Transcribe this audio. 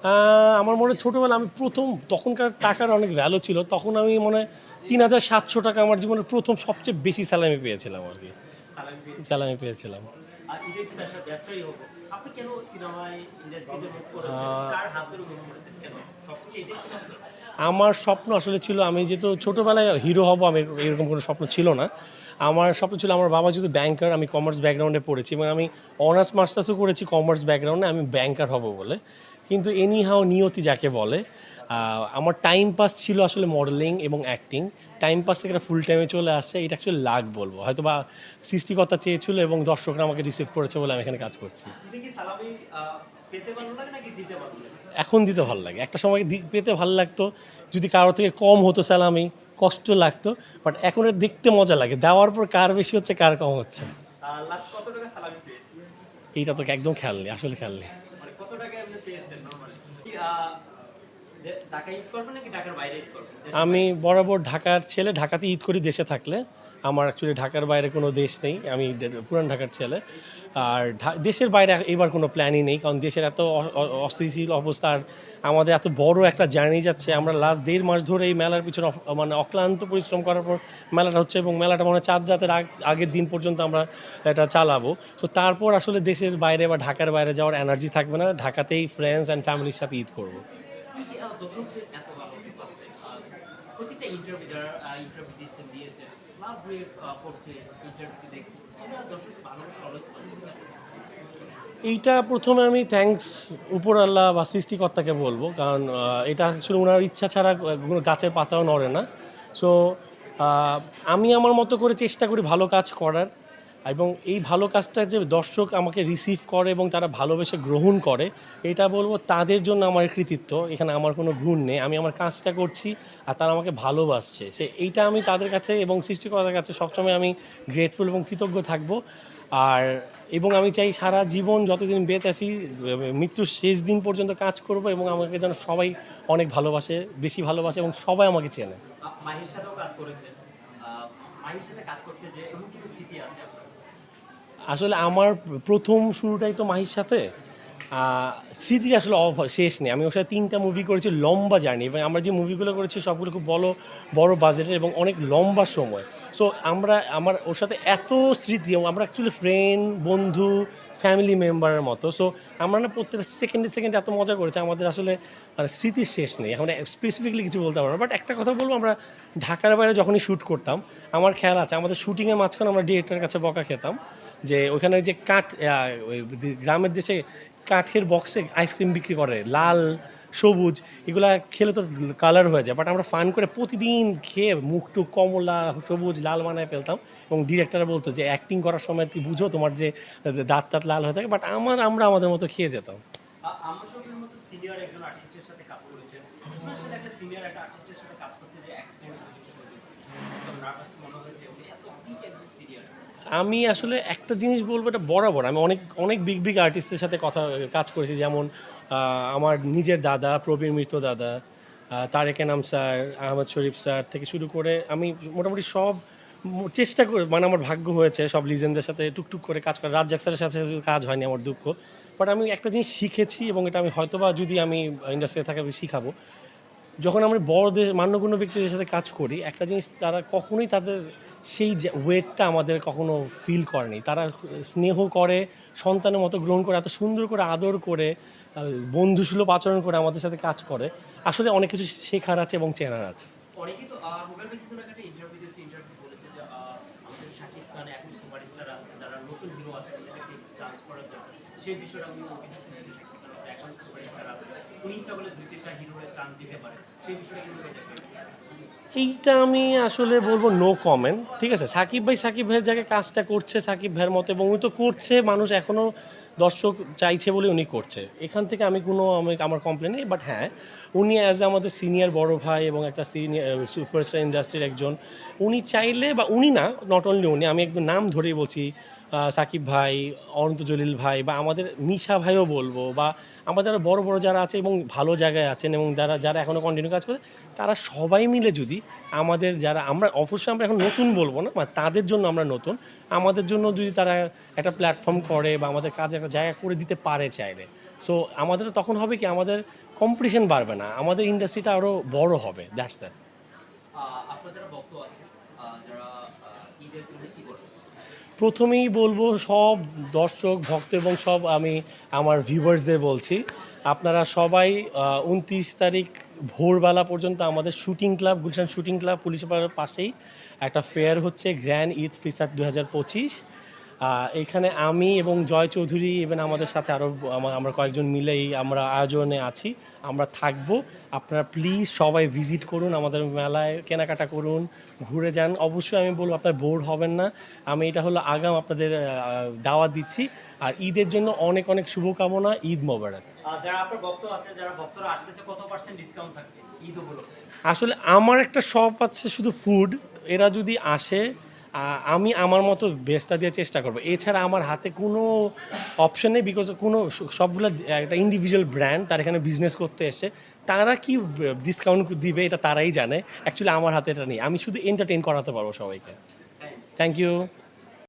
আ আমার মনে হয় ছোটবেলায় আমি ১ম তখনকার টাকার অনেক ভ্যালু ছিল। তখন আমি মনে হয় ৳৩,৭০০ আমার জীবনের ১ম সবচেয়ে বেশি সেলামি পেয়েছিলাম আরকি। সালামি পেয়েছিলেন। সেলামি পেয়েছিলাম। ঈদে কিন্তু আসলে ব্যবসায়ী হবো। আপনি কেন সিনেমায় ইন্ডাস্ট্রিতে মুভ আ করেছেন? কার হাত ধরে মুভ করেছেন? কেন? স্বপ্ন কি এটাই ছিল আপনার? আমার স্বপ্ন আসলে ছিল আমি যেহেতু ছোটবেলায় হিরো হব আমি এরকম কোনো স্বপ্ন ছিল না। আমার স্বপ্ন ছিল আমার বাবা যেহেতু ব্যাংকার, আমি কমার্স ব্যাকগ্রাউন্ডে পড়েছি এবং আমি অনার্স মাস্টার্সও করেছি কমার্স ব্যাকগ্রাউন্ডে আমি ব্যাংকার হব বলে। কিন্তু এনিহাউ নিয়তি যাকে বলে, আ আমার টাইম পাস ছিল আসলে মডেলিং এবং অ্যাক্টিং। টাইম পাস থেকে এটা ফুল টাইমে চলে আসছে। এটা অ্যাকচুয়ালি লাক বলব। হয়তোবা সৃষ্টিকর্তা চেয়েছিল এবং দর্শকরা আমাকে রিসিভ করেছে বলে আমি এখানে কাজ করছি। ঈদে কি সালামি আ পেতে ভালো লাগে নাকি দিতে ভালো লাগে? এখন দিতে ভাল লাগে। একটা সময় পেতে ভাল লাগতো। যদি কারো থেকে কম হতো সেলামি, কষ্ট লাগতো। বাট এখন দেখতে মজা লাগে। দেওয়ার পর কার বেশি হচ্ছে, কার কম হচ্ছে। লাস্ট কত টাকা সালামি পেয়েছেন? এইটা তো একদম খেয়াল নেই, আসলে খেয়াল নেই। মানে কত টাকা এমনি পেয়েছেন নরমালি? কি ঢাকায় ঈদ করবেন নাকি ঢাকার বাইরে ঈদ করবেন? দেশের আমি বাইরে? বরাবর ঢাকার ছেলে, ঢাকাতে ঈদ করি দেশে থাকলে। আমার অ্যাকচুয়ালি ঢাকার বাইরে কোনো দেশ নেই। আমি পুরান ঢাকার ছেলে। আর দেশের বাইরে এবার কোনো প্ল্যানই নেই। কারণ দেশের এত অ অ অস্থিতিশীল অবস্থা আর আমাদের এত বড় একটা জার্নি যাচ্ছে। আমরা লাস্ট ১.৫ মাস ধরে এই মেলার পিছনে মানে অক্লান্ত পরিশ্রম করার পর মেলাটা হচ্ছে এবং মেলাটা মনে হয় চাঁদ রাতের আগের দিন পর্যন্ত আমরা এটা চালাবো। তো তারপর আসলে দেশের বাইরে বা ঢাকার বাইরে যাওয়ার এনার্জি থাকবে না। ঢাকাতেই ফ্রেন্ডস অ্যান্ড ফ্যামিলির সাথে ঈদ করব। এই যে দর্শকদের এত ভালোবাসা পাচ্ছে, প্রতিটা ইন্টারভিউ যারা ইন্টারভিউ দিয়েছেন, লাভ হয়ে পড়ছে, ইন্টারভিউ দেখছে, সেটা দর্শকদের ভালোবাসা অলওয়েজ পাচ্ছে। এইটা ১ম এ আমি থ্যাংকস উপরআল্লাহ বা সৃষ্টিকর্তাকে বলব। কারণ এটা আসলে উনার ইচ্ছা ছাড়া কোনো গাছের পাতাও নড়ে না। সো আ আমি আমার মতো করে চেষ্টা করি ভালো কাজ করার এবং এই ভালো কাজটা যে দর্শক আমাকে রিসিভ করে এবং তারা ভালোবেসে গ্রহণ করে, এটা বলব তাদের জন্য আমার কৃতিত্ব। এখানে আমার কোনো গুণ নেই। আমি আমার কাজটা করছি আর তারা আমাকে ভালোবাসছে। এইটা আমি তাদের কাছে এবং সৃষ্টিকর্তার কাছে সবসময় আমি গ্রেটফুল এবং কৃতজ্ঞ থাকব। আর এবং আমি চাই সারা জীবন যতদিন বেঁচে আছি মৃত্যুর শেষ দিন পর্যন্ত কাজ করব এবং আমাকে যেন সবাই অনেক ভালোবাসে, বেশি ভালোবাসে এবং সবাই আমাকে চেনে। মাহির সাথেও কাজ করেছেন। আ মাহির সাথে কাজ করতে যেয়ে এমন কিছু স্মৃতি আছে আপনার? আসলে আমার ১ম শুরুটাই তো মাহির সাথে। আ স্মৃতির আসলে শেষ নেই। আমি ওর সাথে ৩ টা মুভি করেছি লম্বা জার্নি এবং আমরা যে মুভিগুলো করেছি সবগুলো খুব বড় বাজেটের এবং অনেক লম্বা সময়। সো আমার ওর সাথে এত স্মৃতি এবং আমরা অ্যাকচুয়ালি ফ্রেন্ড, বন্ধু, ফ্যামিলি মেম্বারের মতো। সো আমরা না প্রত্যেকটা সেকেন্ডে এত মজা করেছি আমাদের আসলে মানে স্মৃতির শেষ নেই। এখন স্পেসিফিকলি কিছু বলতে পারবো না। বাট একটা কথা বলব আমরা ঢাকার বাইরে যখনই শুট করতাম, আমার খেয়াল আছে আমাদের শুটিং এর মাঝখানে আমরা ডিরেক্টরের কাছে বকা খেতাম। যে ওইখানে যে ওই গ্রামের দেশে কাঠের বক্সে আইসক্রিম বিক্রি করে। লাল, সবুজ এগুলা খেলে তো কালার হয়ে যায়। বাট আমরা ফান করে প্রতিদিন খেয়ে মুখ-টুখ কমলা, সবুজ, লাল বানায় ফেলতাম এবং ডিরেক্টররা বলত যে, "অ্যাক্টিং করার সময় তুই বুঝো তোমার যে দাঁত-টাত লাল হয়ে থাকে।" বাট আমরা আমাদের মতো খেয়ে যেতাম। আম্মু শফির মতো সিনিয়র একজন আর্টিস্টের সাথে কাজ করেছেন। আপনার সাথে একটা সিনিয়র একটা আর্টিস্টের সাথে কাজ করতে যেয়ে একদম নার্ভাস মনে হয়েছে উনি এত পিক একজন সিনিয়র। আমি আসলে একটা জিনিস বলব এটা বরাবর। আমি অনেক বিগ আর্টিস্টের সাথে কাজ করেছি। যেমন আমার নিজের দাদা, প্রবীর মিত্র দাদা, তারেক এনাম স্যার, আহমদ শরীফ স্যার থেকে শুরু করে আমি মোটামুটি সব চেষ্টা করে মানে আমার ভাগ্য হয়েছে সব লিজেন্ডদের সাথে টুকটুক করে কাজ করা। রাজ্জাক স্যারের সাথে শুধু কাজ হয়নি আমার দুঃখ। বাট আমি একটা জিনিস শিখেছি এবং এটা আমি হয়তোবা যদি আমি ইন্ডাস্ট্রিতে থাকি আমি শিখাবো। যখন আমরা বড়দের মান্যগণ্য ব্যক্তিদের সাথে কাজ করি, একটা জিনিস তারা কখনোই তাদের সেই যে ওয়েটটা আমাদের কখনো ফিল করেনি। তারা স্নেহ করে, সন্তানের মতো গ্রহণ করে, এত সুন্দর করে আদর করে, আ বন্ধুসুলভ আচরণ করে আমাদের সাথে কাজ করে। আসলে অনেক কিছু শেখার আছে এবং চেনার আছে। অনেকেই তো রুবেল ভাই কিছুদিন আগে একটা ইন্টারভিউ দিয়েছে, ইন্টারভিউ বলেছে যে আমাদের শাকিব খান এখন সুপারস্টার আছে, যারা নতুন হিরো আছে তাদেরকে চান্স করার দরকার। সেই বিষয়টা আমি কিছু শুনেছি শাকিব খান এখন সুপারস্টার আছে। উনি ইচ্ছা করলে ২-৩ টা হিরোরে চান্স দিতে পারে। সেই বিষয়টা কিভাবে দেখেন? এইটা আমি আসলে বলব নো কমেন্ট। ঠিক আছে? সাকিব ভাই সাকিব ভাইয়ের জায়গায় কাজটা করছে সাকিব ভাইয়ের মতো এবং উনি তো করছে মানুষ এখনো দর্শক চাইছে বলে উনি করছে। এখান থেকে আমার কমপ্লেন নেই। বাট হ্যাঁ, উনি আমাদের সিনিয়র বড় ভাই এবং একটা সুপারস্টার ইন্ডাস্ট্রির একজন। উনি চাইলে বা উনি না, নট অনলি উনি, আমি একদম নাম ধরেই বলছি সাকিব ভাই, অনন্ত জলিল ভাই বা আমাদের মিশা ভাইও বলব বা আমাদের যারা বড় বড় যারা আছে এবং ভালো জায়গায় আছেন এবং যারা যারা এখনও কন্টিনিউ কাজ করে, তারা সবাই মিলে যদি আমাদের যারা আমরা অবশ্যই আমরা এখন নতুন বলবো না, মানে তাদের জন্য আমরা নতুন, আমাদের জন্য যদি তারা একটা প্ল্যাটফর্ম করে বা আমাদের কাজে একটা জায়গা করে দিতে পারে চাইলে, সো আমাদের তখন হবে কি, আমাদের কম্পিটিশন বাড়বে না, আমাদের ইন্ডাস্ট্রিটা আরও বড় হবে, দ্যাটস দ্যাট। আপনার যারা ভক্ত আছে, যারা ঈদের জন্য কি করবে? প্রথমেই বলবো সব দর্শক ভক্ত এবং সব আমি আমার ভিউয়ার্সদের বলছি, আপনারা সবাই ২৯ তারিখ ভোরবেলা পর্যন্ত আমাদের shooting club, Gulshan shooting club police পাড়ার পাশেই একটা ফেয়ার হচ্ছে, গ্র্যান্ড ঈদ ফিসার 2025। এখানে আমি এবং জয় চৌধুরী এবং আমাদের সাথে আরও আমরা কয়েকজন মিলেই আমরা আয়োজনে আছি, আমরা থাকবো। আপনারা প্লিজ সবাই ভিজিট করুন, আমাদের মেলায় কেনাকাটা করুন, ঘুরে যান। অবশ্যই আমি বলবো আপনার বোর হবেন না। আমি এটা হলো আগাম আপনাদের দাওয়াত দিচ্ছি। আর ঈদের জন্য অনেক অনেক শুভকামনা। ঈদ মোবারক। যারা আপনার ভক্ত আছে, যারা ভক্তরা আসতেছে, কত পার্সেন্ট ডিসকাউন্ট থাকবে ঈদ উপলক্ষে? আসলে আমার একটা শপ আছে শুধু ফুড, এরা যদি আসে আমি আমার মতো বেস্টটা দেওয়ার চেষ্টা করবো। এছাড়া আমার হাতে কোনো অপশন নেই, বিকজ কোনো সবগুলো একটা ইন্ডিভিজুয়াল ব্র্যান্ড, তার এখানে বিজনেস করতে এসছে, তারা কি ডিসকাউন্ট দিবে এটা তারাই জানে। অ্যাকচুয়ালি আমার হাতে এটা নেই, আমি শুধু এন্টারটেইন করাতে পারবো সবাইকে। হ্যাঁ। Thank you.